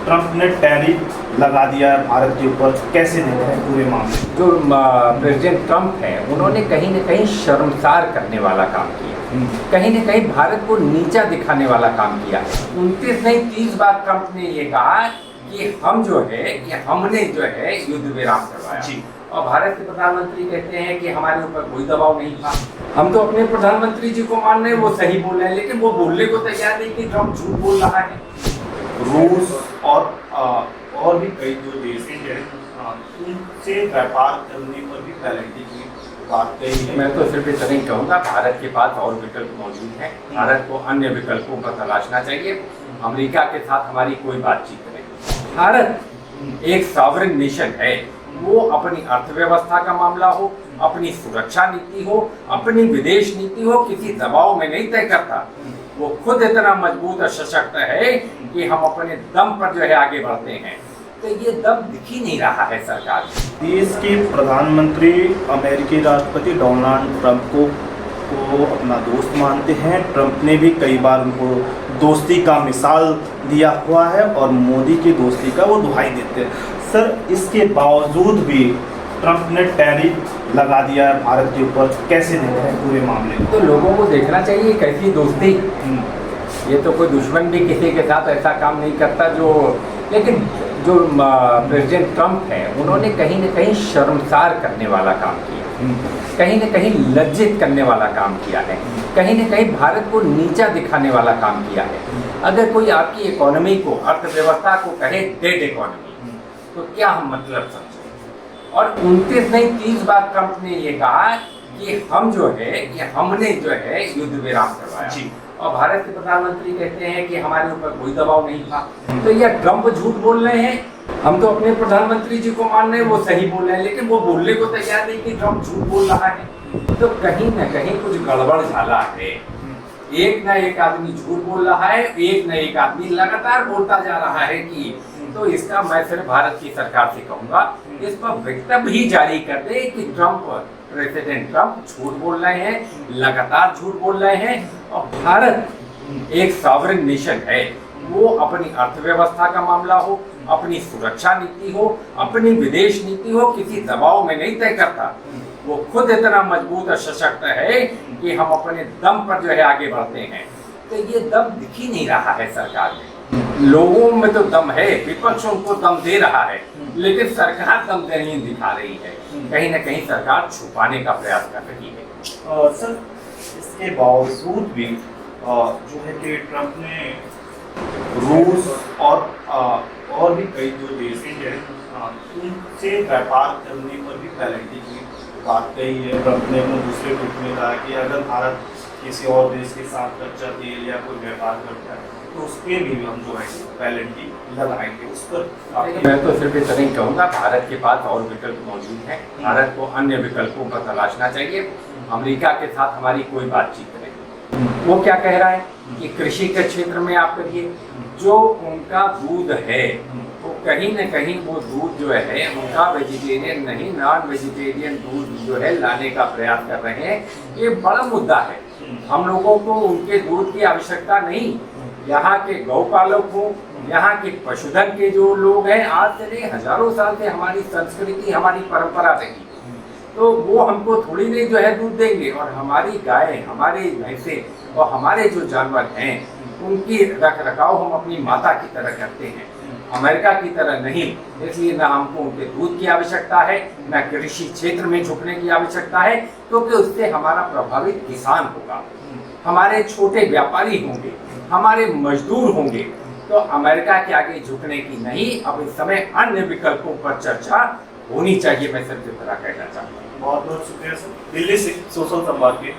Trump ने tariff लगा दिया है भारत के ऊपर, कैसे देख रहे हैं पूरे मामले? जो प्रेसिडेंट ट्रंप है उन्होंने कहीं न कहीं शर्मसार करने वाला काम किया, कहीं न कहीं भारत को नीचा दिखाने वाला काम किया। 29 नहीं 30 बार ट्रंप ने ये कहा कि हम जो है कि हमने जो है युद्ध विराम करवाया जी। और भारत के प्रधानमंत्री कहते हैं कि हमारे ऊपर कोई दबाव नहीं था। हम तो अपने प्रधानमंत्री जी को मान रहे हैं, वो सही बोल रहे हैं, लेकिन वो बोलने को तैयार नहीं कि ट्रंप झूठ बोल रहा है। रूस और भी कई जो देश हैं उनसे व्यापार करने पर भी पेनल्टी की बात कही है। मैं तो सिर्फ इतना ही कहूँगा, भारत के पास और विकल्प मौजूद हैं, भारत को अन्य विकल्पों पर तलाशना चाहिए। अमेरिका के साथ हमारी कोई बातचीत नहीं। भारत एक सॉवरेन नेशन है, वो अपनी अर्थव्यवस्था का मामला हो, अपनी सुरक्षा नीति हो, अपनी विदेश नीति हो, किसी दबाव में नहीं तय करता। वो खुद इतना मजबूत और सशक्त है कि हम अपने दम पर जो है आगे बढ़ते हैं। तो ये दम दिख ही नहीं रहा है सरकार। देश के प्रधानमंत्री अमेरिकी राष्ट्रपति डोनाल्ड ट्रंप को अपना दोस्त मानते हैं। ट्रंप ने भी कई बार उनको दोस्ती का मिसाल दिया हुआ है और मोदी की दोस्ती का वो दुहाई देते हैं। सर, इसके बावजूद भी ट्रंप ने टैरिफ लगा दिया है भारत के ऊपर, कैसे देख रहे हैं पूरे मामले को? तो लोगों को देखना चाहिए कैसी दोस्ती। ये तो कोई दुश्मन भी किसी के साथ ऐसा काम नहीं करता लेकिन जो प्रेसिडेंट ट्रंप है उन्होंने कहीं न कहीं शर्मसार करने वाला काम किया, कहीं न कहीं लज्जित करने वाला काम किया है, कहीं न कहीं भारत को नीचा दिखाने वाला काम किया है। अगर कोई आपकी इकोनॉमी को, अर्थव्यवस्था को कहे डेड इकोनॉमी, तो क्या हम मतलब समझे? और 29 नहीं 30 बार ट्रंप ने ये कहा कि हम जो है कि हमने जो है युद्ध विराम करवाया जी। और भारत के प्रधानमंत्री कहते हैं कि हमारे ऊपर कोई दबाव नहीं था। तो यह ट्रंप झूठ बोल रहे हैं। हम तो अपने प्रधानमंत्री जी को मान रहे हैं, वो सही बोल रहे हैं, लेकिन वो बोलने को तैयार नहीं कि ट्रंप झूठ बोल रहा है। तो कहीं न कहीं कुछ गड़बड़ झाला है। एक न एक आदमी झूठ बोल रहा है, एक न एक आदमी लगातार बोलता जा रहा है कि तो इसका मैं सिर्फ भारत की सरकार से कहूँगा, इस पर वक्तव्य ही जारी कर दे कि प्रेसिडेंट ट्रंप झूठ बोल रहे हैं, लगातार झूठ बोल रहे हैं। और भारत एक सॉवरेन नेशन है, वो अपनी अर्थव्यवस्था का मामला हो, अपनी सुरक्षा नीति हो, अपनी विदेश नीति हो, किसी दबाव में नहीं तय करता। वो खुद इतना मजबूत और सशक्त है कि हम अपने दम पर जो है आगे बढ़ते हैं। तो ये दम दिख ही नहीं रहा है सरकार में। लोगों में तो दम है, विपक्ष उनको दम दे रहा है, लेकिन सरकार दम नहीं दिखा रही है। कहीं न कहीं सरकार छुपाने का प्रयास कर रही है। सर, इसके बावजूद भी जो है कि ट्रंप ने रूस और भी कई जो देश हैं उनसे व्यापार करने पर भी पेनल्टी की बात कही है। ट्रंप ने अपने दूसरे ट्वीट में कहा कि अगर भारत किसी और देश के साथ कच्चा तेल या कोई व्यापार करता है तो उस पर भी हम जो है पेनल्टी लगाएंगे। उस पर मैं तो सिर्फ इतना ही कहूँगा, भारत के पास और विकल्प मौजूद हैं, भारत को अन्य विकल्पों पर तलाशना चाहिए। अमेरिका के साथ हमारी कोई बातचीत नहीं। वो क्या कह रहा है कि कृषि के क्षेत्र में आप करिए, जो उनका दूध है वो कहीं न कहीं वो दूध जो है उनका वेजिटेरियन नहीं नॉन वेजिटेरियन दूध जो है लाने का प्रयास कर रहे हैं। ये बड़ा मुद्दा है। हम लोगों को उनके दूध की आवश्यकता नहीं। यहाँ के गौपालक हो, यहाँ के पशुधन के जो लोग हैं, आज से नहीं हजारों साल से हमारी संस्कृति, हमारी परंपरा रही, तो वो हमको थोड़ी नहीं जो है दूध देंगे। और हमारी गाय, हमारे भैंसे और हमारे जो जानवर हैं उनकी रख रखाव हम अपनी माता की तरह करते हैं, अमेरिका की तरह नहीं। इसलिए ना हमको उनके दूध की आवश्यकता है, ना कृषि क्षेत्र में झुकने की आवश्यकता है, क्योंकि उससे हमारा प्रभावित किसान होगा, हमारे छोटे व्यापारी होंगे, हमारे मजदूर होंगे। तो अमेरिका के आगे झुकने की नहीं, अब इस समय अन्य विकल्पों पर चर्चा होनी चाहिए। मैं सिर्फ इतना कहना चाहता हूँ। बहुत बहुत शुक्रिया सर, दिल्ली से सोशल संवाद के।